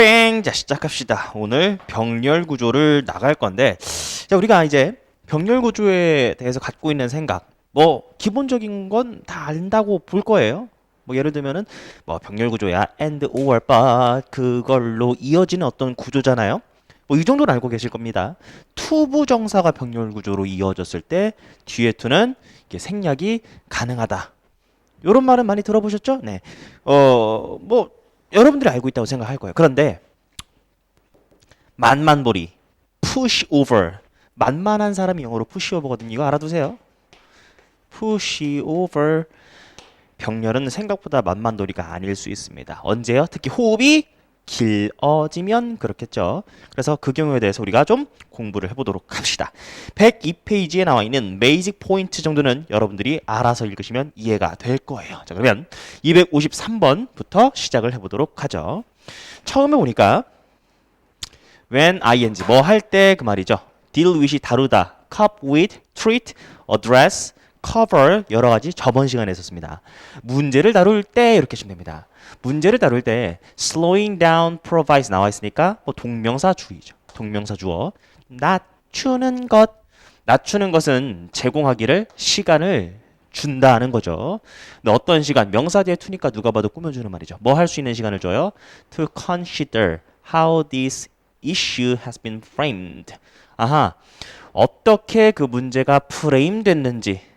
뺑! 자, 시작합시다. 오늘 병렬 구조를 나갈 건데, 자, 우리가 이제 병렬 구조에 대해서 갖고 있는 생각, 기본적인 건 다 안다고 볼 거예요. 예를 들면은, 병렬 구조야, and, or, but, 그걸로 이어지는 어떤 구조잖아요. 이 정도는 알고 계실 겁니다. 투부정사가 병렬 구조로 이어졌을 때, 뒤에 투는 이게 생략이 가능하다. 요런 말은 많이 들어보셨죠? 네. 여러분들이 알고 있다고 생각할 거예요. 그런데 만만보리, push over. 만만한 사람이 영어로 push over거든요. 이거 알아두세요. push over. 병렬은 생각보다 만만도리가 아닐 수 있습니다. 언제요? 특히 호흡이 길어지면 그렇겠죠. 그래서 그 경우에 대해서 우리가 좀 공부를 해보도록 합시다. 102페이지에 나와 있는 베이직 포인트 정도는 여러분들이 알아서 읽으시면 이해가 될 거예요. 자, 그러면 253번부터 시작을 해보도록 하죠. 처음에 보니까 when ing 할 때 그 말이죠. deal with이 다루다, cope with, treat, address, cover 여러 가지 저번 시간에 했었습니다. 문제를 다룰 때 이렇게 하시면 됩니다. 문제를 다룰 때 slowing down provides 나와 있으니까 동명사 주의죠. 동명사 주어. 낮추는 것. 낮추는 것은 제공하기를 시간을 준다는 거죠. 근데 어떤 시간? 명사 뒤에 to니까 누가 봐도 꾸며주는 말이죠. 할 수 있는 시간을 줘요? To consider how this issue has been framed. 아하. 어떻게 그 문제가 프레임 됐는지.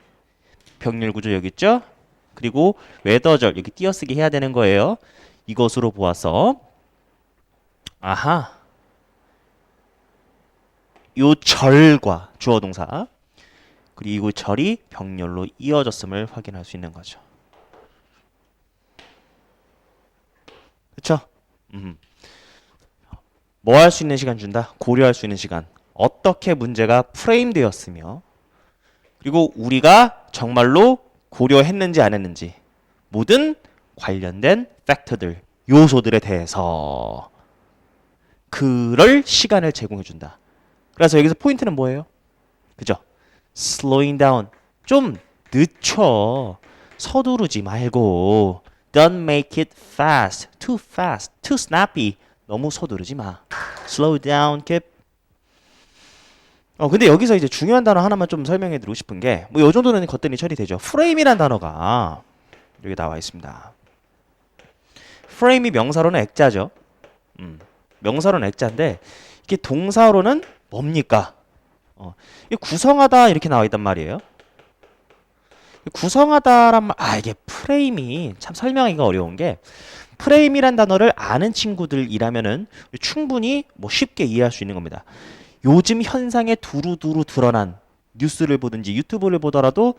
병렬 구조 여기 있죠? 그리고 웨더절 여기 띄어쓰기 해야 되는 거예요. 이것으로 보아서 아하 요 절과 주어 동사 그리고 절이 병렬로 이어졌음을 확인할 수 있는 거죠. 그쵸? 할 수 있는 시간 준다? 고려할 수 있는 시간. 어떻게 문제가 프레임 되었으며 그리고 우리가 정말로 고려했는지 안 했는지 모든 관련된 팩터들, 요소들에 대해서 그럴 시간을 제공해 준다. 그래서 여기서 포인트는 뭐예요? 그죠? slowing down. 좀 늦춰. 서두르지 말고 don't make it fast, too snappy. 너무 서두르지 마. slow down, keep. 근데 여기서 이제 중요한 단어 하나만 좀 설명해 드리고 싶은 게, 요 정도는 겉들이 처리되죠. 프레임이란 단어가 여기 나와 있습니다. 프레임이 명사로는 액자죠. 명사로는 액자인데, 이게 동사로는 뭡니까? 이게 구성하다 이렇게 나와 있단 말이에요. 구성하다란 이게 프레임이 참 설명하기가 어려운 게, 프레임이란 단어를 아는 친구들이라면은 충분히 쉽게 이해할 수 있는 겁니다. 요즘 현상에 두루두루 드러난 뉴스를 보든지 유튜브를 보더라도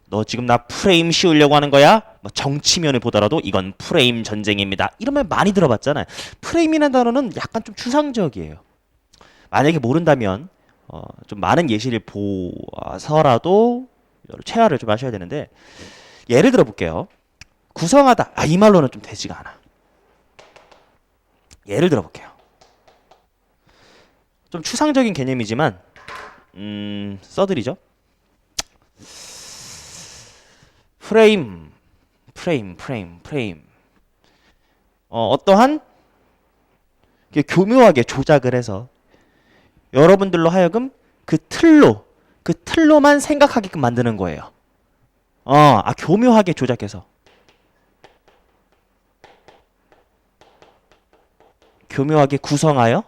너 지금 나 프레임 씌우려고 하는 거야? 정치면을 보더라도 이건 프레임 전쟁입니다. 이런 말 많이 들어봤잖아요. 프레임이라는 단어는 약간 좀 추상적이에요. 만약에 모른다면 좀 많은 예시를 보아서라도 체화를 좀 하셔야 되는데, 예를 들어 볼게요. 구성하다. 이 말로는 좀 되지가 않아. 예를 들어 볼게요. 좀 추상적인 개념이지만 써드리죠. 프레임. 어떠한 교묘하게 조작을 해서 여러분들로 하여금 그 틀로만 생각하게끔 만드는 거예요. 교묘하게 조작해서. 교묘하게 구성하여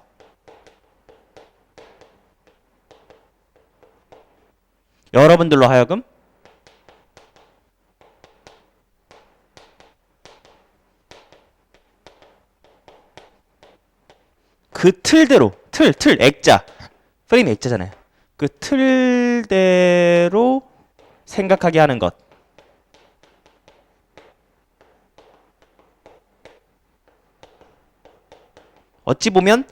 여러분들로 하여금 그 틀대로 틀 액자 프레임 액자잖아요. 그 틀대로 생각하게 하는 것. 어찌 보면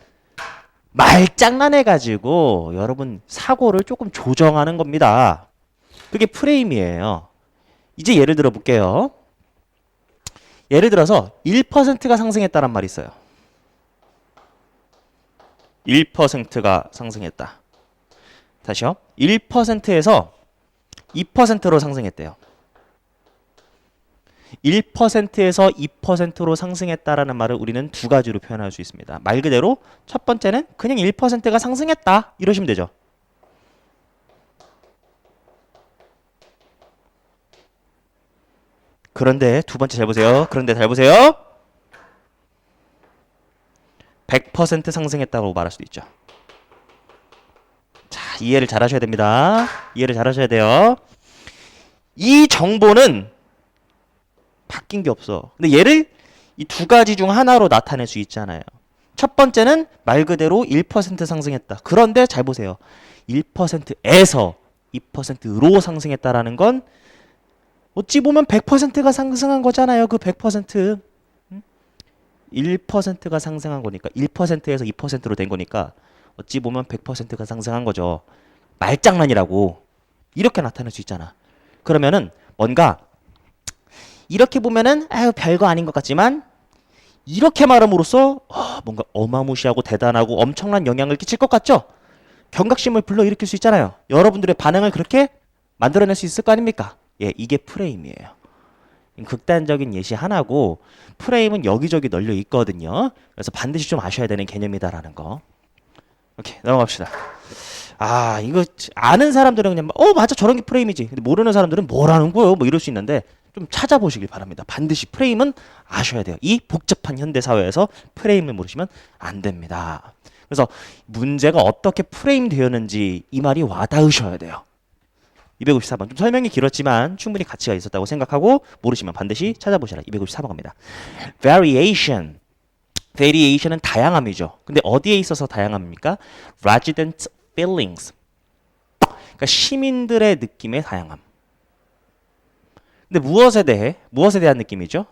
말장난해가지고 여러분 사고를 조금 조정하는 겁니다. 그게 프레임이에요. 이제 예를 들어 볼게요. 예를 들어서 1%가 상승했다는 말이 있어요. 1%가 상승했다. 다시요. 1%에서 2%로 상승했대요. 1%에서 2%로 상승했다라는 말을 우리는 두 가지로 표현할 수 있습니다. 말 그대로 첫 번째는 그냥 1%가 상승했다 이러시면 되죠. 그런데 두 번째 잘 보세요. 그런데 잘 보세요. 100% 상승했다고 말할 수도 있죠. 자, 이해를 잘 하셔야 됩니다. 이해를 잘 하셔야 돼요. 이 정보는 바뀐 게 없어. 근데 얘를 이 두 가지 중 하나로 나타낼 수 있잖아요. 첫 번째는 말 그대로 1% 상승했다. 그런데 잘 보세요. 1%에서 2%로 상승했다라는 건 어찌 보면 100%가 상승한 거잖아요. 그 100%. 1%가 상승한 거니까 1%에서 2%로 된 거니까 어찌 보면 100%가 상승한 거죠. 말장난이라고 이렇게 나타낼 수 있잖아. 그러면은 뭔가 이렇게 보면은 아유 별거 아닌 것 같지만 이렇게 말함으로써 뭔가 어마무시하고 대단하고 엄청난 영향을 끼칠 것 같죠? 경각심을 불러일으킬 수 있잖아요. 여러분들의 반응을 그렇게 만들어낼 수 있을 거 아닙니까? 예, 이게 프레임이에요. 극단적인 예시 하나고 프레임은 여기저기 널려 있거든요. 그래서 반드시 좀 아셔야 되는 개념이다라는 거. 오케이, 넘어갑시다. 아, 이거 아는 사람들은 그냥 맞아 저런 게 프레임이지. 근데 모르는 사람들은 뭐라는 거예요? 뭐 이럴 수 있는데 좀 찾아보시길 바랍니다. 반드시 프레임은 아셔야 돼요. 이 복잡한 현대 사회에서 프레임을 모르시면 안 됩니다. 그래서 문제가 어떻게 프레임 되었는지 이 말이 와닿으셔야 돼요. 254번. 좀 설명이 길었지만 충분히 가치가 있었다고 생각하고 모르시면 반드시 찾아보시라. 254번 갑니다. Variation. Variation은 다양함이죠. 근데 어디에 있어서 다양함입니까? Resident feelings. 그러니까 시민들의 느낌의 다양함. 근데 무엇에 대한 느낌이죠?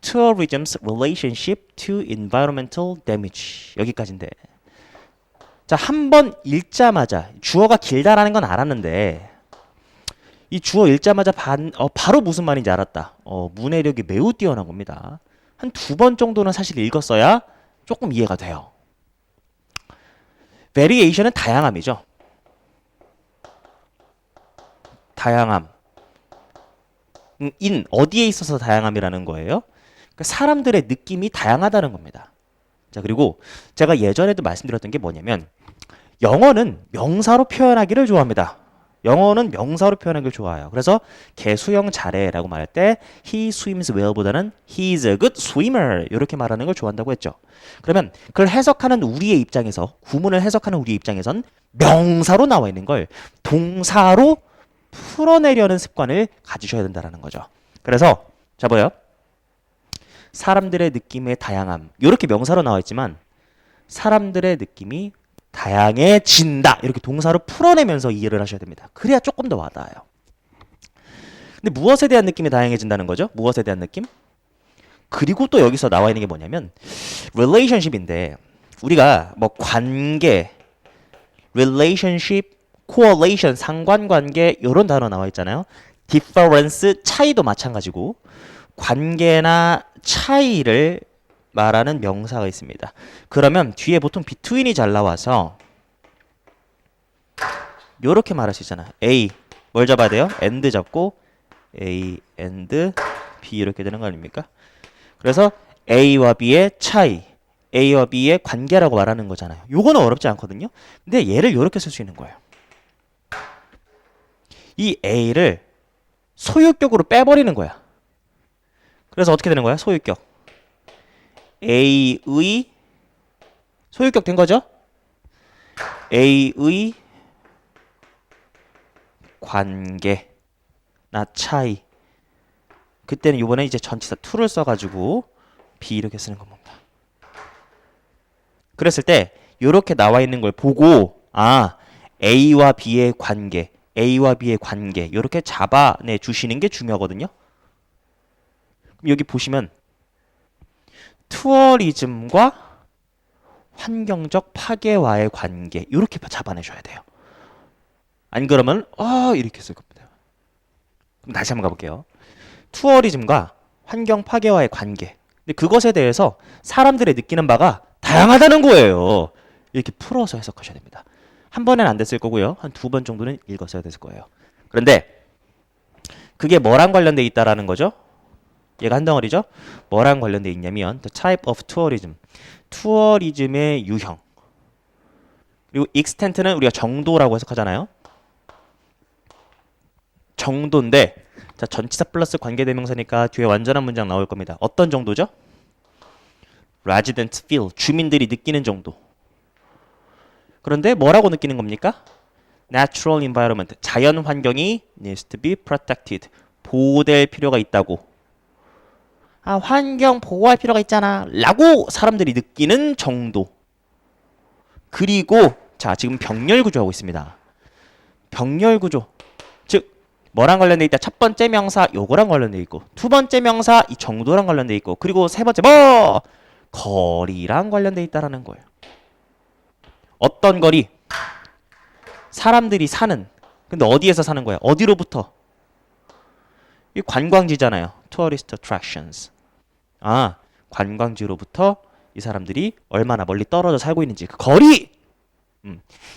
Tourism's relationship to environmental damage. 여기까지인데. 자, 한 번 읽자마자 주어가 길다라는 건 알았는데 이 주어 읽자마자 바로 무슨 말인지 알았다. 문해력이 매우 뛰어난 겁니다. 한 두 번 정도는 사실 읽었어야 조금 이해가 돼요. Variation은 다양함이죠. 다양함. 어디에 있어서 다양함이라는 거예요? 그러니까 사람들의 느낌이 다양하다는 겁니다. 자, 그리고 제가 예전에도 말씀드렸던 게 뭐냐면 영어는 명사로 표현하기를 좋아합니다. 영어는 명사로 표현하기를 좋아해요. 그래서 걔 수영 잘해라고 말할 때 he swims well보다는 he's a good swimmer 이렇게 말하는 걸 좋아한다고 했죠. 그러면 그걸 해석하는 우리의 입장에서 구문을 해석하는 우리의 입장에선 명사로 나와 있는 걸 동사로 풀어내려는 습관을 가지셔야 된다는 거죠. 그래서 자 보여. 사람들의 느낌의 다양함 이렇게 명사로 나와 있지만 사람들의 느낌이 다양해진다 이렇게 동사로 풀어내면서 이해를 하셔야 됩니다. 그래야 조금 더 와닿아요. 근데 무엇에 대한 느낌이 다양해진다는 거죠? 무엇에 대한 느낌? 그리고 또 여기서 나와 있는 게 뭐냐면 relationship인데 우리가 뭐 관계, relationship, correlation, 상관관계 이런 단어 나와 있잖아요. difference, 차이도 마찬가지고 관계나 차이를 말하는 명사가 있습니다. 그러면 뒤에 보통 between이 잘 나와서 요렇게 말할 수 있잖아. A 뭘 잡아야 돼요? and 잡고 A and B 이렇게 되는 거 아닙니까? 그래서 A와 B의 차이, A와 B의 관계라고 말하는 거잖아요. 요거는 어렵지 않거든요. 근데 얘를 요렇게 쓸 수 있는 거예요. 이 A를 소유격으로 빼버리는 거야. 그래서 어떻게 되는 거야? 소유격. A의 소유격 된 거죠? A의 관계나 차이. 그때는 이번에 이제 전치사 to를 써가지고 B 이렇게 쓰는 겁니다. 그랬을 때 이렇게 나와 있는 걸 보고 A와 B의 관계, A와 B의 관계 이렇게 잡아내 주시는 게 중요하거든요. 그럼 여기 보시면 투어리즘과 환경적 파괴와의 관계 이렇게 잡아내셔야 돼요. 안 그러면 이렇게 쓸 겁니다. 그럼 다시 한번 가볼게요. 투어리즘과 환경 파괴와의 관계. 근데 그것에 대해서 사람들의 느끼는 바가 다양하다는 거예요. 이렇게 풀어서 해석하셔야 됩니다. 한 번엔 안 됐을 거고요. 한 두 번 정도는 읽었어야 됐을 거예요. 그런데 그게 뭐랑 관련돼 있다라는 거죠? 얘가 한 덩어리죠. 뭐랑 관련돼 있냐면 the type of tourism. 투어리즘의 유형. 그리고 extent는 우리가 정도라고 해석하잖아요. 정도인데 자, 전치사 플러스 관계대명사니까 뒤에 완전한 문장 나올 겁니다. 어떤 정도죠? resident feel. 주민들이 느끼는 정도. 그런데 뭐라고 느끼는 겁니까? natural environment. 자연 환경이 needs to be protected. 보호될 필요가 있다고. 아, 환경 보호할 필요가 있잖아. 라고 사람들이 느끼는 정도. 그리고 자, 지금 병렬 구조하고 있습니다. 병렬 구조. 즉 뭐랑 관련돼 있다? 첫 번째 명사 요거랑 관련돼 있고 두 번째 명사 이 정도랑 관련돼 있고 그리고 세 번째 뭐 거리랑 관련돼 있다라는 거예요. 어떤 거리? 사람들이 사는. 근데 어디에서 사는 거야? 어디로부터? 이 관광지잖아요. tourist attractions. 아, 관광지로부터 이 사람들이 얼마나 멀리 떨어져 살고 있는지 그 거리.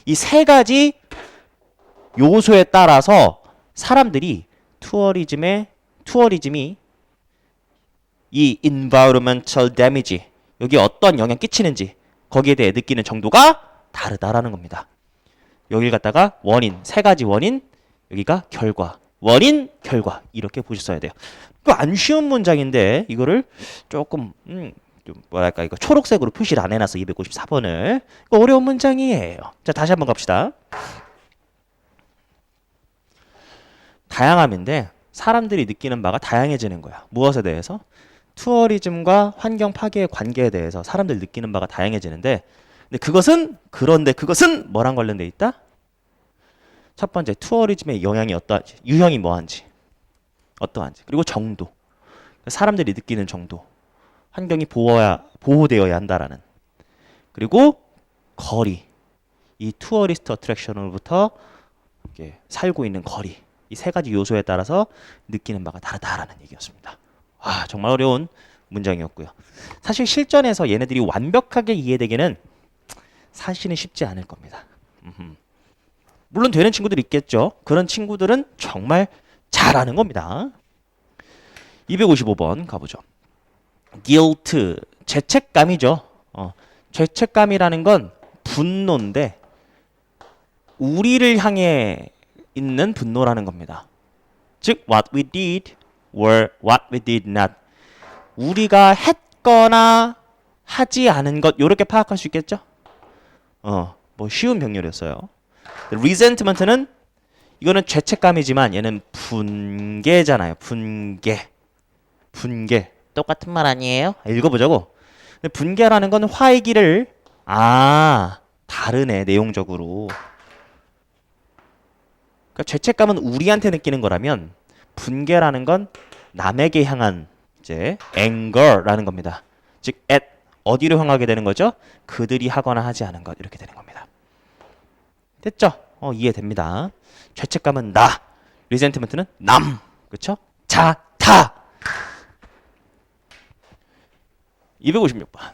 이 세 가지 요소에 따라서 사람들이 투어리즘이 이 environmental damage 여기 어떤 영향 끼치는지 거기에 대해 느끼는 정도가 다르다라는 겁니다. 여길 갖다가 원인, 세 가지 원인, 여기가 결과, 원인, 결과 이렇게 보셨어야 돼요. 안 쉬운 문장인데 이거를 조금 좀 뭐랄까 이거 초록색으로 표시를 안 해놔서 254번을 어려운 문장이에요. 자 다시 한번 갑시다. 다양함인데 사람들이 느끼는 바가 다양해지는 거야. 무엇에 대해서? 투어리즘과 환경 파괴의 관계에 대해서 사람들이 느끼는 바가 다양해지는데 그런데 그것은 뭐랑 관련돼 있다? 첫 번째 투어리즘의 영향이 어떠한지, 유형이 뭐한지, 어떠한지, 그리고 정도, 사람들이 느끼는 정도, 환경이 보호되어야 한다라는, 그리고 거리, 이 투어리스트 어트랙션으로부터 살고 있는 거리, 이 세 가지 요소에 따라서 느끼는 바가 다르다라는 얘기였습니다. 와, 정말 어려운 문장이었고요. 사실 실전에서 얘네들이 완벽하게 이해되기는 사실은 쉽지 않을 겁니다. 물론 되는 친구들이 있겠죠. 그런 친구들은 정말 잘하는 겁니다. 255번 가보죠. guilt, 죄책감이죠. 죄책감이라는 건 분노인데 우리를 향해 있는 분노라는 겁니다. 즉 what we did or what we did not. 우리가 했거나 하지 않은 것 이렇게 파악할 수 있겠죠? 뭐 쉬운 병렬이었어요. resentment는 이거는 죄책감이지만 얘는 분개잖아요. 분개. 똑같은 말 아니에요? 읽어보자고. 근데 분개라는 건 화의 길을 다르네 내용적으로. 그러니까 죄책감은 우리한테 느끼는 거라면 분개라는 건 남에게 향한 이제 anger라는 겁니다. 즉 at 어디로 향하게 되는 거죠? 그들이 하거나 하지 않은 것 이렇게 되는 겁니다. 됐죠? 이해됩니다. 죄책감은 나, 리센트먼트는 남, 그렇죠? 타. 256번.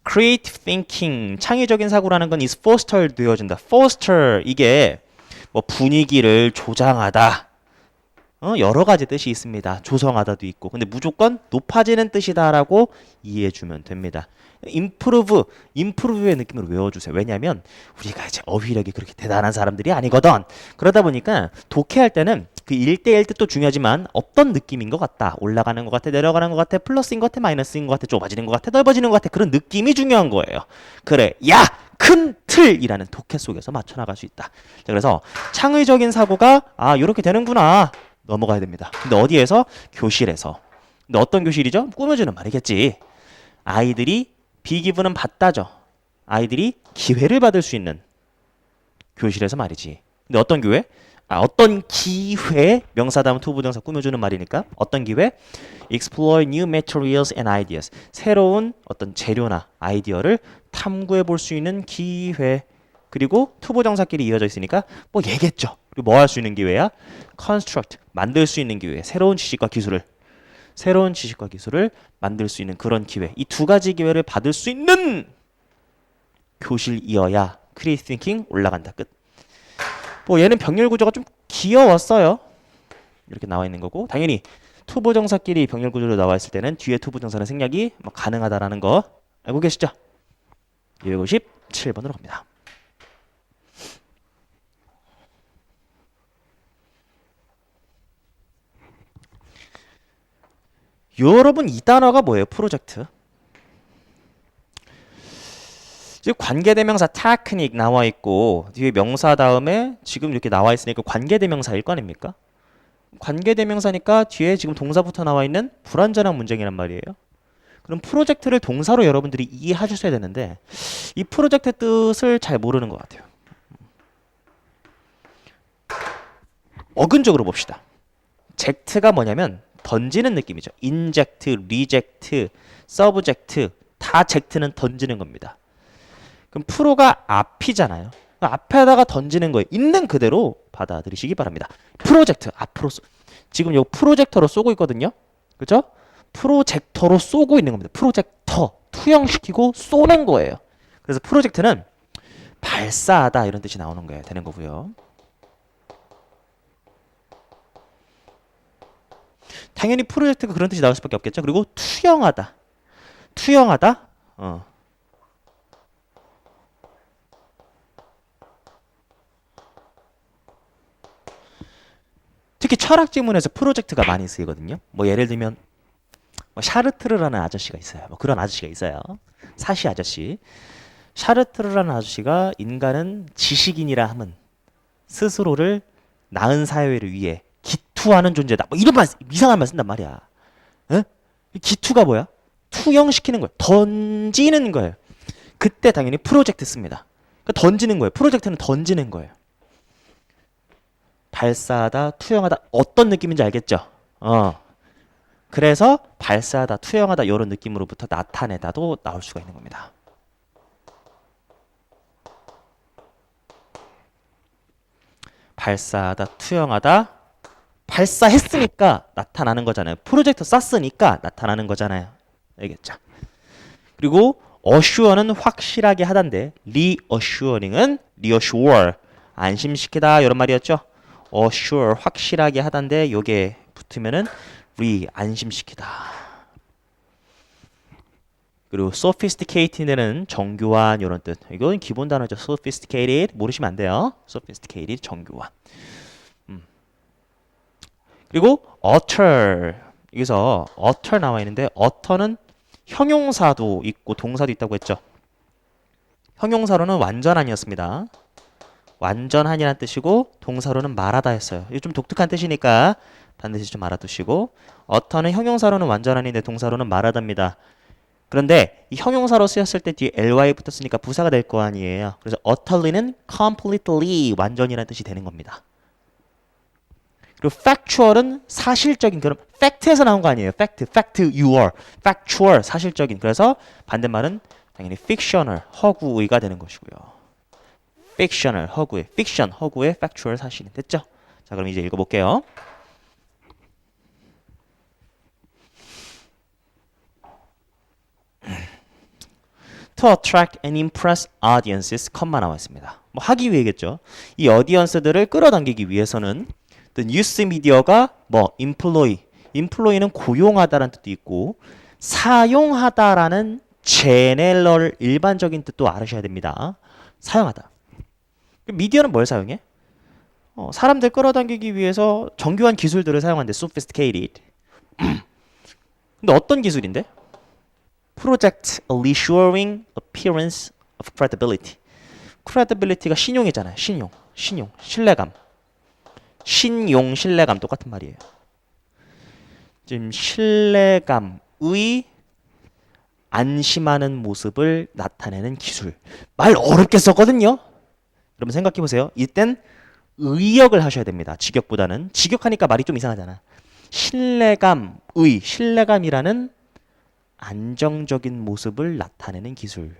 Creative thinking, 창의적인 사고라는 건 is fostered 되어진다. foster 이게 뭐 분위기를 조장하다. 여러 가지 뜻이 있습니다. 조성하다도 있고. 근데 무조건 높아지는 뜻이다라고 이해해주면 됩니다. improve의 느낌으로 외워주세요. 왜냐하면 우리가 이제 어휘력이 그렇게 대단한 사람들이 아니거든. 그러다 보니까 독해할 때는 그 1대1 뜻도 중요하지만 어떤 느낌인 것 같다. 올라가는 것 같아, 내려가는 것 같아, 플러스인 것 같아, 마이너스인 것 같아, 좁아지는 것 같아, 넓어지는 것 같아. 그런 느낌이 중요한 거예요. 그래, 야! 큰 틀이라는 독해 속에서 맞춰나갈 수 있다. 자, 그래서 창의적인 사고가 이렇게 되는구나. 넘어가야 됩니다. 근데 어디에서? 교실에서. 근데 어떤 교실이죠? 꾸며주는 말이겠지. 아이들이 비기분은 받다죠. 아이들이 기회를 받을 수 있는 교실에서 말이지. 근데 어떤 기회? 어떤 기회? 명사 다음 투 부정사 꾸며주는 말이니까 어떤 기회? Explore new materials and ideas. 새로운 어떤 재료나 아이디어를 탐구해 볼 수 있는 기회. 그리고 투 부정사끼리 이어져 있으니까 뭐 얘겠죠. 그리고 뭐 할 수 있는 기회야? Construct. 만들 수 있는 기회. 새로운 지식과 기술을 만들 수 있는 그런 기회. 이 두 가지 기회를 받을 수 있는 교실이어야 Creative Thinking 올라간다. 끝. 뭐 얘는 병렬 구조가 좀 귀여웠어요. 이렇게 나와 있는 거고 당연히 투부정사끼리 병렬 구조로 나와 있을 때는 뒤에 투부정사는 생략이 가능하다라는 거 알고 계시죠? 257번으로 갑니다. 여러분 이 단어가 뭐예요? 프로젝트. 지금 관계대명사 테크닉 나와 있고 뒤에 명사 다음에 지금 이렇게 나와 있으니까 관계대명사일 거 아닙니까? 관계대명사니까 뒤에 지금 동사부터 나와 있는 불완전한 문장이란 말이에요. 그럼 프로젝트를 동사로 여러분들이 이해하셔야 되는데 이 프로젝트 뜻을 잘 모르는 것 같아요. 어근적으로 봅시다. 젝트가 뭐냐면 던지는 느낌이죠. 인젝트, 리젝트, 서브젝트 다 젝트는 던지는 겁니다. 그럼 프로가 앞이잖아요. 앞에다가 던지는 거예요. 있는 그대로 받아들이시기 바랍니다. 프로젝트 앞으로 지금 요 프로젝터로 쏘고 있거든요. 그죠? 프로젝터로 쏘고 있는 겁니다. 프로젝터 투영시키고 쏘는 거예요. 그래서 프로젝트는 발사하다 이런 뜻이 나오는 거예요. 되는 거고요. 당연히 프로젝트가 그런 뜻이 나올 수밖에 없겠죠. 그리고 투영하다. 투영하다. 특히 철학 지문에서 프로젝트가 많이 쓰이거든요. 뭐 예를 들면 샤르트르라는 아저씨가 있어요. 뭐 그런 아저씨가 있어요. 사시 아저씨. 샤르트르라는 아저씨가 인간은 지식인이라 함은 스스로를 나은 사회를 위해 기투하는 존재다. 뭐 이런 말 이상한 말 쓴단 말이야. 에? 기투가 뭐야? 투영시키는 거예요. 던지는 거예요. 그때 당연히 프로젝트 씁니다. 그러니까 던지는 거예요. 프로젝트는 던지는 거예요. 발사하다, 투영하다 어떤 느낌인지 알겠죠? 그래서 발사하다, 투영하다 이런 느낌으로부터 나타내다도 나올 수가 있는 겁니다. 발사하다, 투영하다 발사했으니까 나타나는 거잖아요. 프로젝트 쐈으니까 나타나는 거잖아요. 알겠죠? 그리고 assure는 확실하게 하다인데 reassuring은 reassure 안심시키다 이런 말이었죠. assure 확실하게 하다인데 요게 붙으면은 안심시키다. 그리고 sophisticated는 정교한 이런 뜻. 이건 기본 단어죠. sophisticated 모르시면 안 돼요. sophisticated 정교한. 그리고 utter 여기서 utter 나와 있는데 utter는 형용사도 있고 동사도 있다고 했죠. 형용사로는 완전한이었습니다. 완전한이라는 뜻이고 동사로는 말하다 했어요. 이게 좀 독특한 뜻이니까 반드시 좀 알아두시고 utter는 형용사로는 완전한인데 동사로는 말하다입니다. 그런데 이 형용사로 쓰였을 때 뒤에 ly 붙었으니까 부사가 될 거 아니에요. 그래서 utterly는 completely 완전이라는 뜻이 되는 겁니다. 그리고 factual은 사실적인 그런 fact에서 나온 거 아니에요. fact you are factual 사실적인. 그래서 반대말은 당연히 fictional 허구의가 되는 것이고요. fictional 허구의 fiction 허구의 factual 사실이 됐죠? 자, 그럼 이제 읽어볼게요. To attract and impress audiences, 컴마 나와 있습니다. 뭐 하기 위해겠죠. 이 어디언스들을 끌어당기기 위해서는 the news media가 뭐 employ는 고용하다라는 뜻도 있고 사용하다라는 general 일반적인 뜻도 알으셔야 됩니다. 사용하다. 미디어는 뭘 사용해? 사람들 끌어당기기 위해서 정교한 기술들을 사용하는데 sophisticated. 근데 어떤 기술인데? Project Assuring Appearance of Credibility. credibility가 신용이잖아요. 신용, 신뢰감. 신용, 신뢰감 똑같은 말이에요. 지금 신뢰감의 안심하는 모습을 나타내는 기술. 말 어렵게 썼거든요. 여러분 생각해 보세요. 이땐 의역을 하셔야 됩니다. 직역보다는. 직역하니까 말이 좀 이상하잖아. 신뢰감이라는 안정적인 모습을 나타내는 기술.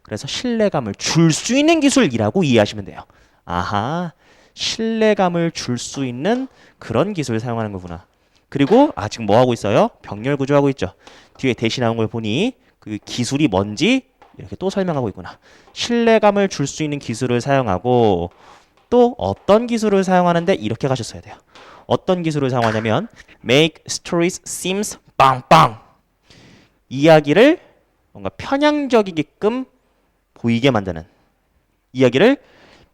그래서 신뢰감을 줄 수 있는 기술이라고 이해하시면 돼요. 아하, 신뢰감을 줄 수 있는 그런 기술을 사용하는 거구나. 그리고 지금 뭐 하고 있어요? 병렬 구조하고 있죠. 뒤에 대시 나온 걸 보니 그 기술이 뭔지 이렇게 또 설명하고 있구나. 신뢰감을 줄 수 있는 기술을 사용하고 또 어떤 기술을 사용하는데 이렇게 가셨어야 돼요. 어떤 기술을 사용하냐면 make stories seems 빵빵. 이야기를 뭔가 편향적이게끔 보이게 만드는. 이야기를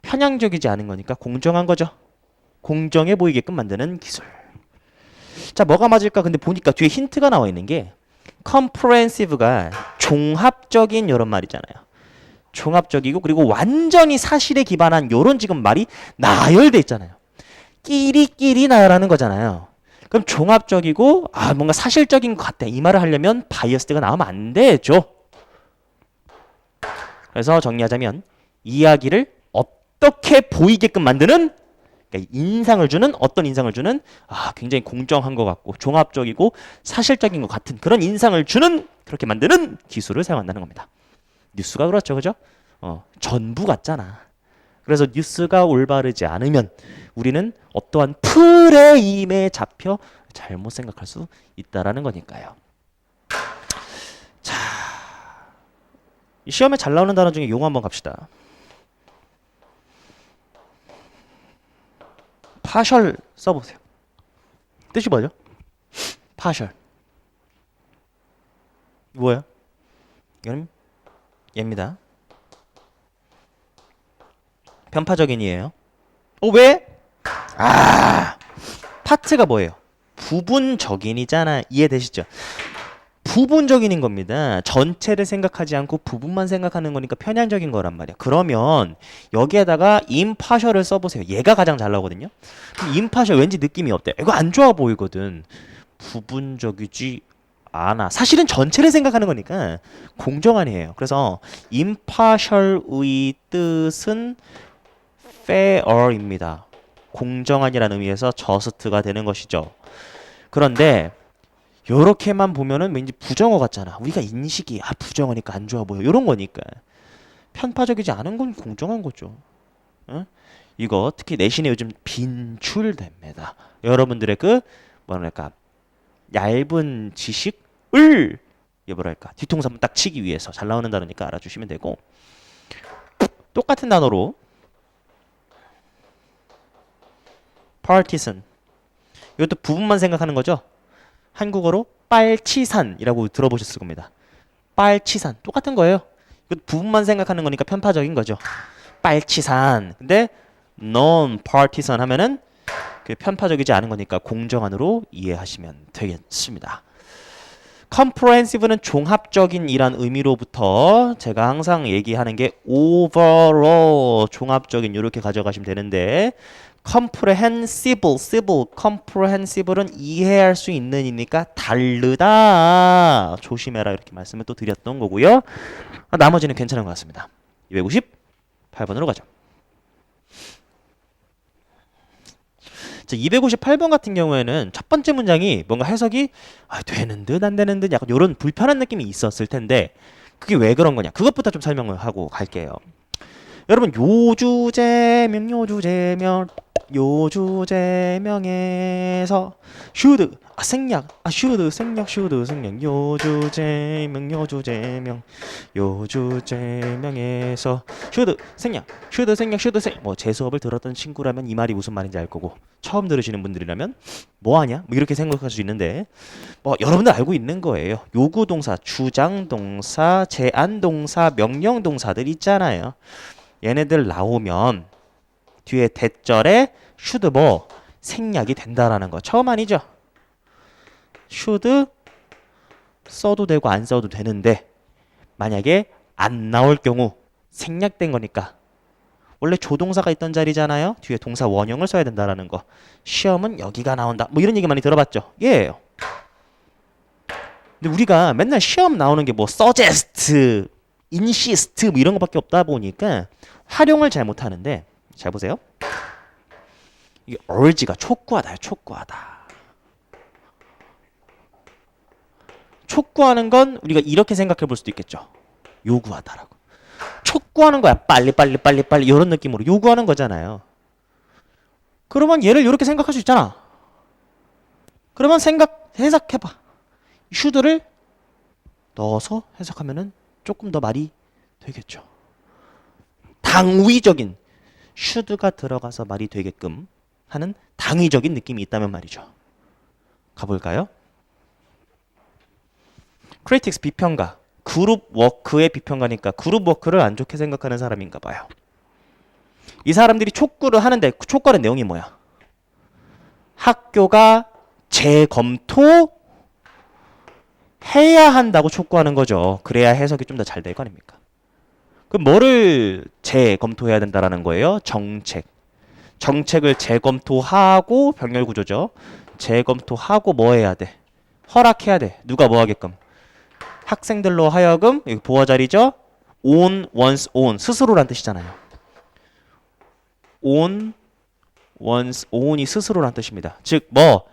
편향적이지 않은 거니까 공정한 거죠. 공정해 보이게끔 만드는 기술. 자, 뭐가 맞을까? 근데 보니까 뒤에 힌트가 나와 있는 게 comprehensive가 종합적인 이런 말이잖아요. 종합적이고 그리고 완전히 사실에 기반한 요런 지금 말이 나열돼 있잖아요. 끼리끼리 나열하는 거잖아요. 그럼 종합적이고 뭔가 사실적인 것 같아. 이 말을 하려면 바이어스가 나오면 안 되죠. 그래서 정리하자면 이야기를 어떻게 보이게끔 만드는 그러니까 인상을 주는 어떤 인상을 주는 굉장히 공정한 것 같고 종합적이고 사실적인 것 같은 그런 인상을 주는 그렇게 만드는 기술을 사용한다는 겁니다. 뉴스가 그렇죠, 그죠? 전부 같잖아. 그래서 뉴스가 올바르지 않으면 우리는 어떠한 프레임에 잡혀 잘못 생각할 수 있다라는 거니까요. 자, 시험에 잘 나오는 단어 중에 용어 한번 갑시다. 파셜 써보세요. 뜻이 뭐죠? 파셜. 뭐예요? 이건 얘입니다. 편파적인이에요. 왜? 파트가 뭐예요? 부분적인이잖아. 이해되시죠? 부분적인인 겁니다. 전체를 생각하지 않고 부분만 생각하는 거니까 편향적인 거란 말이야. 그러면 여기에다가 impartial을 써보세요. 얘가 가장 잘 나오거든요. impartial 왠지 느낌이 어때? 이거 안 좋아 보이거든. 부분적이지 않아. 사실은 전체를 생각하는 거니까 공정한이에요. 그래서 impartial의 뜻은 fair입니다. 공정한이라는 의미에서 just가 되는 것이죠. 그런데 요렇게만 보면은 왠지 부정어 같잖아. 우리가 인식이 부정어니까 안 좋아 보여. 요런 거니까. 편파적이지 않은 건 공정한 거죠. 어? 이거 특히 내신에 요즘 빈출됩니다. 여러분들의 뭐랄까 얇은 지식을 뭐랄까 뒤통수 한번 딱 치기 위해서 잘 나오는 단어니까 알아주시면 되고 똑같은 단어로 partisan 이것도 부분만 생각하는 거죠. 한국어로 빨치산이라고 들어보셨을 겁니다. 빨치산 똑같은 거예요. 이것도 부분만 생각하는 거니까 편파적인 거죠. 빨치산. 근데 non-partisan 하면은 편파적이지 않은 거니까 공정한으로 이해하시면 되겠습니다. comprehensive는 종합적인 이란 의미로부터 제가 항상 얘기하는 게 overall 종합적인 이렇게 가져가시면 되는데 comprehensive는 이해할 수 있는 이니까 다르다. 조심해라 이렇게 말씀을 또 드렸던 거고요. 나머지는 괜찮은 것 같습니다. 258번으로 가죠. 자, 258번 같은 경우에는 첫 번째 문장이 뭔가 해석이 되는 듯 안 되는 듯 약간 이런 불편한 느낌이 있었을 텐데 그게 왜 그런 거냐 그것부터 좀 설명을 하고 갈게요. 여러분 요주제명에서 should 생략 should 생략 요주제명에서 should 생략 뭐 제 수업을 들었던 친구라면 이 말이 무슨 말인지 알 거고 처음 들으시는 분들이라면 뭐 하냐 뭐 이렇게 생각할 수 있는데 뭐 여러분들 알고 있는 거예요. 요구동사, 주장동사, 제안동사, 명령동사들 있잖아요. 얘네들 나오면 뒤에 대절에 should 뭐 생략이 된다라는 거 처음 아니죠? should 써도 되고 안 써도 되는데 만약에 안 나올 경우 생략된 거니까 원래 조동사가 있던 자리잖아요. 뒤에 동사 원형을 써야 된다라는 거. 시험은 여기가 나온다. 뭐 이런 얘기 많이 들어봤죠? 예. 근데 우리가 맨날 시험 나오는 게 뭐 suggest, insist 뭐 이런 거밖에 없다 보니까 활용을 잘 못하는데 잘 보세요. 이게 urge가 촉구하다요. 촉구하는 건 우리가 이렇게 생각해 볼 수도 있겠죠. 요구하다라고. 촉구하는 거야. 빨리 이런 느낌으로 요구하는 거잖아요. 그러면 얘를 이렇게 생각할 수 있잖아. 그러면 해석해봐. should를 넣어서 해석하면은 조금 더 말이 되겠죠. 당위적인 should가 들어가서 말이 되게끔 하는 당위적인 느낌이 있다면 말이죠. 가볼까요? 크리틱스 비평가. 그룹 워크의 비평가니까 그룹 워크를 안 좋게 생각하는 사람인가 봐요. 이 사람들이 촉구를 하는데 촉구하는 내용이 뭐야? 학교가 재검토해야 한다고 촉구하는 거죠. 그래야 해석이 좀 더 잘 될 거 아닙니까? 그럼 뭐를 재검토해야 된다라는 거예요? 정책. 정책을 재검토하고 병렬 구조죠. 재검토하고 뭐 해야 돼? 허락해야 돼. 누가 뭐 하게끔? 학생들로 하여금, 여기 보호 자리죠? on, once, on. 스스로란 뜻이잖아요. on, once, on이 스스로란 뜻입니다. 즉, 뭐,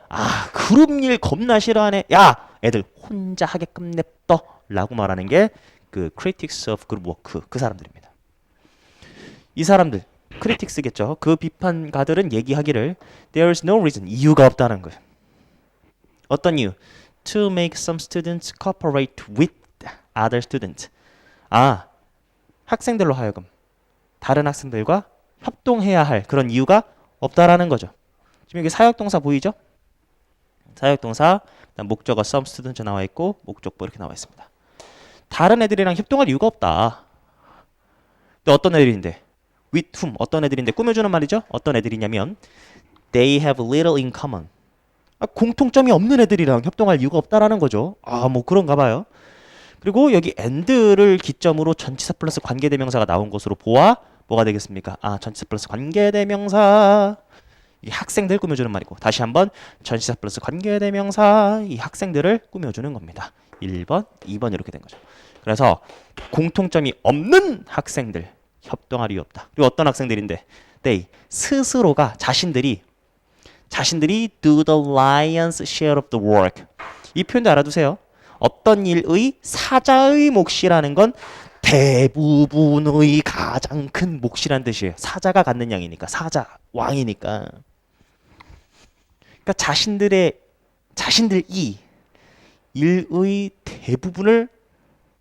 그룹 일 겁나 싫어하네. 야, 애들 혼자 하게끔 냅둬. 라고 말하는 게 그 critics of group work. 그 사람들입니다. 이 사람들, 크리틱스겠죠. 그 비판가들은 얘기하기를 there's no reason, 이유가 없다는 거예요. 어떤 이유? To make some students cooperate with other students. 학생들로 하여금 다른 학생들과 협동해야 할 그런 이유가 없다라는 거죠. 지금 여기 사역동사 보이죠? 사역동사, 목적어 some students 나와 있고 목적보 이렇게 나와 있습니다. 다른 애들이랑 협동할 이유가 없다. 근데 어떤 애들인데? with whom, 어떤 애들인데 꾸며주는 말이죠. 어떤 애들이냐면 they have little in common. 공통점이 없는 애들이랑 협동할 이유가 없다라는 거죠. 뭐 그런가 봐요. 그리고 여기 and를 기점으로 전치사 플러스 관계대명사가 나온 것으로 보아 뭐가 되겠습니까? 전치사 플러스 관계대명사. 이 학생들 꾸며주는 말이고, 다시 한번 전치사 플러스 관계대명사, 이 학생들을 꾸며주는 겁니다. 1번, 2번 이렇게 된 거죠. 그래서 공통점이 없는 학생들 협동할 이유 없다. 그리고 어떤 학생들인데 they 스스로가 자신들이 do the lion's share of the work. 이 표현도 알아두세요. 어떤 일의 사자의 몫이라는 건 대부분의 가장 큰 몫이란 뜻이에요. 사자가 갖는 양이니까, 사자 왕이니까. 그러니까 자신들이 일의 대부분을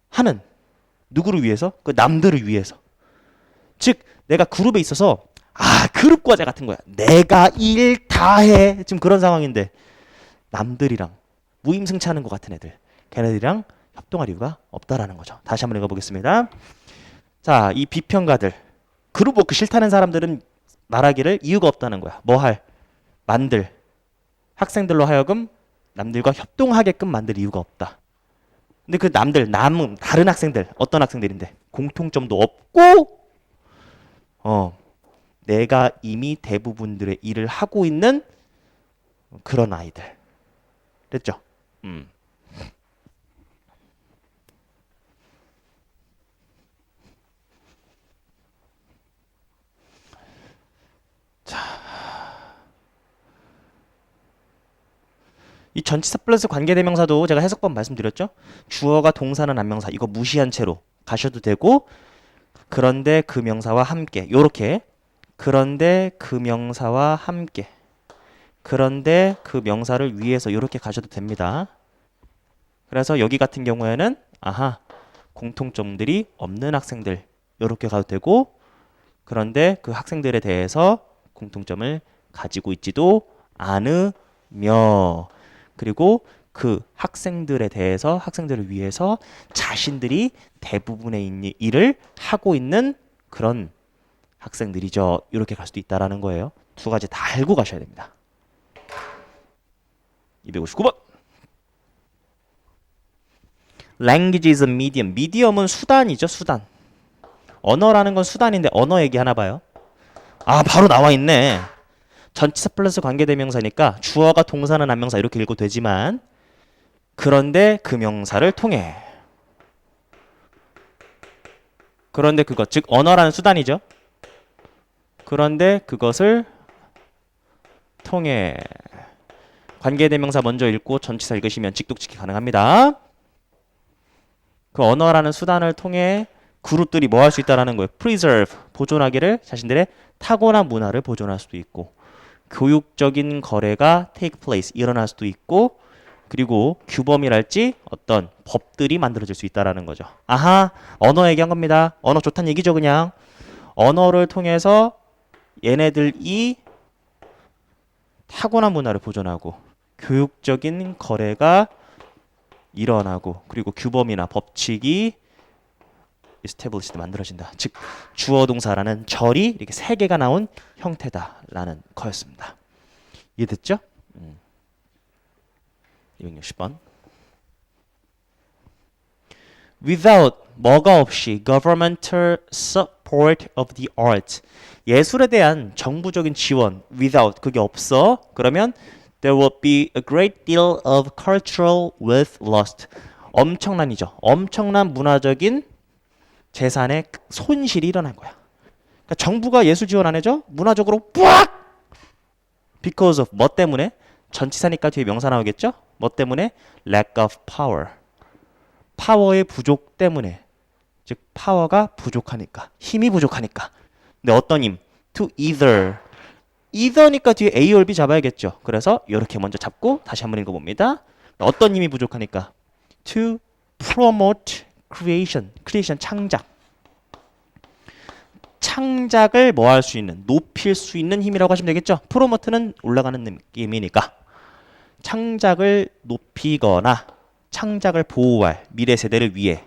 하는, 누구를 위해서? 그 남들을 위해서. 즉 내가 그룹에 있어서 그룹 과제 같은 거야. 내가 일 다 해. 지금 그런 상황인데 남들이랑 무임승차하는 것 같은 애들, 걔네들이랑 협동할 이유가 없다라는 거죠. 다시 한번 읽어보겠습니다. 자, 이 비평가들, 그룹 워크 싫다는 사람들은 말하기를 이유가 없다는 거야. 뭐 할? 만들. 학생들로 하여금 남들과 협동하게끔 만들 이유가 없다. 근데 그 남들, 다른 학생들, 어떤 학생들인데 공통점도 없고 내가 이미 대부분들의 일을 하고 있는 그런 아이들. 됐죠? 자, 이 전치사 플러스 관계대명사도 제가 해석법 말씀드렸죠? 주어가 동사는 안명사, 이거 무시한 채로 가셔도 되고, 그런데 그 명사와 함께, 요렇게, 그런데 그 명사와 함께, 그런데 그 명사를 위해서 이렇게 가셔도 됩니다. 그래서 여기 같은 경우에는 공통점들이 없는 학생들 이렇게 가도 되고, 그런데 그 학생들에 대해서 공통점을 가지고 있지도 않으며, 그리고 그 학생들에 대해서, 학생들을 위해서 자신들이 대부분의 일을 하고 있는 그런 학생들이죠. 이렇게 갈 수도 있다라는 거예요. 두 가지 다 알고 가셔야 됩니다. 259번. Language is a medium. 미디엄은 수단이죠, 수단. 언어라는 건 수단인데 언어 얘기하나 봐요. 바로 나와 있네. 전치사 플러스 관계대명사니까 주어가 동사는 안명사 이렇게 읽어도 되지만, 그런데 그 명사를 통해, 그런데 그것, 즉 언어라는 수단이죠. 그런데 그것을 통해. 관계대명사 먼저 읽고 전치사 읽으시면 직독직이 가능합니다. 그 언어라는 수단을 통해 그룹들이 뭐 할 수 있다라는 거예요. preserve, 보존하기를, 자신들의 타고난 문화를 보존할 수도 있고, 교육적인 거래가 take place, 일어날 수도 있고, 그리고 규범이랄지 어떤 법들이 만들어질 수 있다라는 거죠. 언어 얘기한 겁니다. 언어 좋다는 얘기죠, 그냥. 언어를 통해서 얘네들이 타고난 문화를 보존하고 교육적인 거래가 일어나고 그리고 규범이나 법칙이 established 만들어진다. 즉 주어 동사라는 절이 이렇게 세 개가 나온 형태다라는 거였습니다. 이해됐죠? 260번. Without 뭐가 없이 governmental support of the arts 예술에 대한 정부적인 지원 without 그게 없어 그러면 there will be a great deal of cultural wealth lost 엄청난이죠. 엄청난 문화적인 재산의 손실이 일어난 거야. 그러니까 정부가 예술 지원 안 해줘? 문화적으로 뿌악! Because of 뭐 때문에? 전치사니까 뒤에 명사 나오겠죠? 뭐 때문에? Lack of power. 파워의 부족 때문에. 즉 파워가 부족하니까. 힘이 부족하니까. 근데 어떤 힘? To either. either니까 뒤에 A or B 잡아야겠죠. 그래서 이렇게 먼저 잡고 다시 한번 읽어봅니다. 어떤 힘이 부족하니까? To promote creation. creation 창작. 창작을 뭐 할 수 있는, 높일 수 있는 힘이라고 하시면 되겠죠. 프로모트는 올라가는 느낌이니까 창작을 높이거나 창작을 보호할 미래 세대를 위해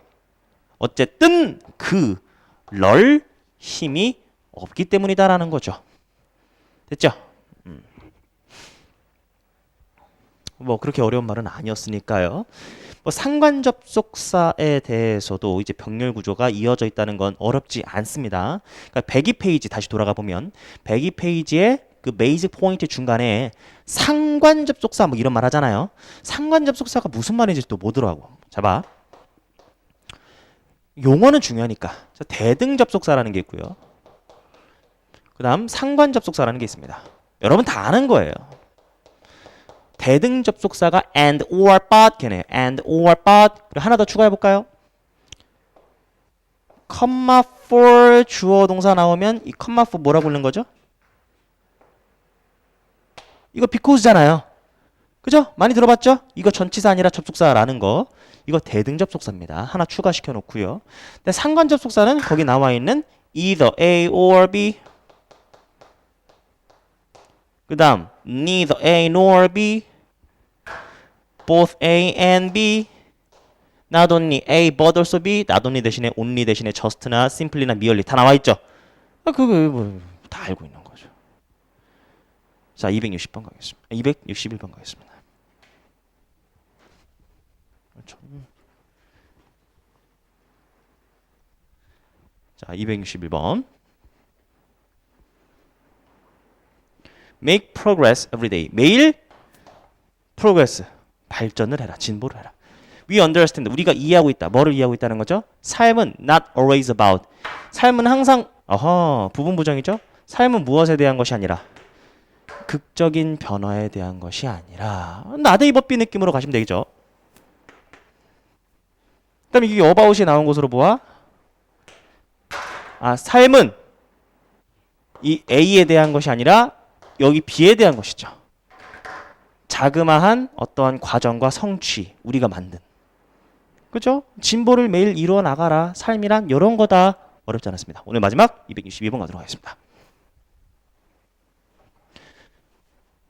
어쨌든 그럴 힘이 없기 때문이다라는 거죠. 됐죠? 뭐 그렇게 어려운 말은 아니었으니까요. 뭐 상관 접속사에 대해서도 이제 병렬 구조가 이어져 있다는 건 어렵지 않습니다. 그러니까 102페이지 다시 돌아가 보면 102페이지에 그 베이직 포인트 중간에 상관 접속사 뭐 이런 말 하잖아요. 상관 접속사가 무슨 말인지 또 모르더라고. 자 봐. 용어는 중요하니까. 대등 접속사라는 게 있고요. 그다음 상관 접속사라는 게 있습니다. 여러분 다 아는 거예요. 대등 접속사가 and or but 걔네 and or but 그리고 하나 더 추가해 볼까요? comma for 주어 동사 나오면 이 comma for 뭐라고 부르는 거죠? 이거 because잖아요. 그죠? 많이 들어봤죠? 이거 전치사 아니라 접속사라는 거. 이거 대등 접속사입니다. 하나 추가시켜 놓고요. 근데 상관 접속사는 거기 나와 있는 either A or B. 그다음 neither A nor B. both A and B. not only A but also B. not only 대신에 only 대신에 just나 simply나 merely 다 나와 있죠. 그거 뭐 다 알고 있는 거죠. 자, 260번 가겠습니다. 261번 가겠습니다. 그렇죠. 자, 261번. Make progress every day. 매일 progress. 발전을 해라. 진보를 해라. We understand. 우리가 이해하고 있다. 뭐를 이해하고 있다는 거죠? 삶은 not always about. 삶은 항상 부분 부정이죠? 삶은 무엇에 대한 것이 아니라 극적인 변화에 대한 것이 아니라 나데이 법비 느낌으로 가시면 되겠죠. 그다음에 이게 어바웃이 나온 것으로 보아 삶은 이 A에 대한 것이 아니라 여기 B에 대한 것이죠. 자그마한 어떠한 과정과 성취 우리가 만든 그죠? 진보를 매일 이루어 나가라. 삶이란 이런 거다. 어렵지 않았습니다. 오늘 마지막 262번 가도록 하겠습니다.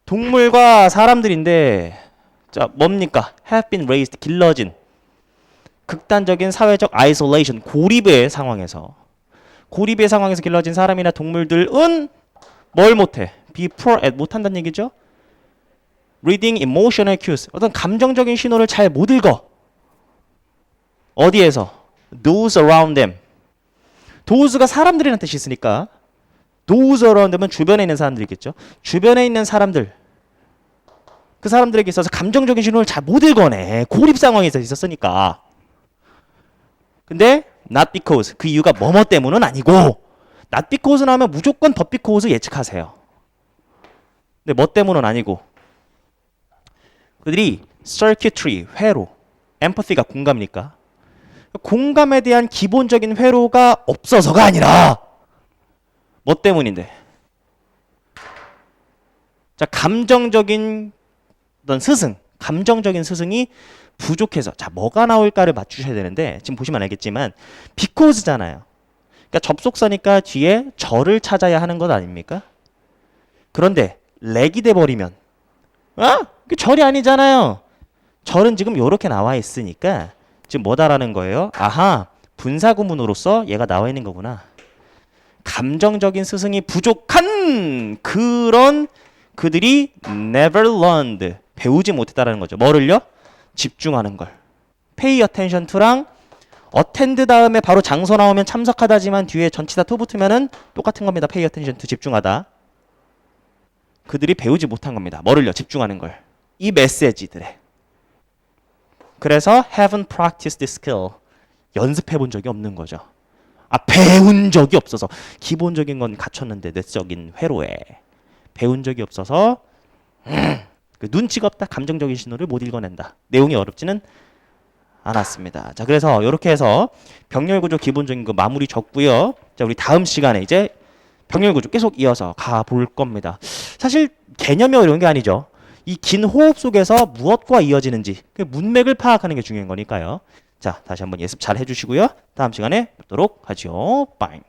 동물과 사람들인데 자 뭡니까? have been raised 길러진 극단적인 사회적 isolation 고립의 상황에서 길러진 사람이나 동물들은 뭘 못해? be poor at 못한다는 얘기죠. reading emotional cues 어떤 감정적인 신호를 잘 못 읽어. 어디에서? those around them. those가 사람들이라는 뜻이 있으니까 those around them은 주변에 있는 사람들이겠죠. 주변에 있는 사람들 그 사람들에게 있어서 감정적인 신호를 잘 못 읽어내. 고립 상황에 있었으니까. 근데 not because 그 이유가 뭐뭐 때문은 아니고 not because 나오면 무조건 but because 예측하세요. 근데 뭐 때문은 아니고 그들이 circuitry 회로 empathy가 공감이니까 공감에 대한 기본적인 회로가 없어서가 아니라 뭐 때문인데 자 감정적인 어떤 감정적인 스승이 부족해서 자 뭐가 나올까를 맞추셔야 되는데 지금 보시면 알겠지만 because잖아요. 그러니까 접속사니까 뒤에 절을 찾아야 하는 것 아닙니까? 그런데 렉이 돼버리면 그 절이 아니잖아요. 절은 지금 요렇게 나와 있으니까 지금 뭐다라는 거예요? 아하, 분사구문으로서 얘가 나와 있는 거구나. 감정적인 스승이 부족한 그런 그들이 never learned, 배우지 못했다라는 거죠. 뭐를요? 집중하는 걸. pay attention to랑 attend 다음에 바로 장소 나오면 참석하다지만 뒤에 전치사 to 붙으면은 똑같은 겁니다. pay attention to, 집중하다. 그들이 배우지 못한 겁니다. 뭐를요? 집중하는 걸. 이 메시지들에. 그래서 haven't practiced this skill. 연습해 본 적이 없는 거죠. 배운 적이 없어서. 기본적인 건 갖췄는데 내적인 회로에 배운 적이 없어서 그 눈치가 없다. 감정적인 신호를 못 읽어낸다. 내용이 어렵지는 않았습니다. 자, 그래서 이렇게 해서 병렬 구조 기본적인 거 마무리 졌고요. 자, 우리 다음 시간에 이제 병렬 구조 계속 이어서 가 볼 겁니다. 사실 개념이 어려운 게 아니죠. 이 긴 호흡 속에서 무엇과 이어지는지 그 문맥을 파악하는 게 중요한 거니까요. 자, 다시 한번 예습 잘 해주시고요. 다음 시간에 뵙도록 하죠. 빵.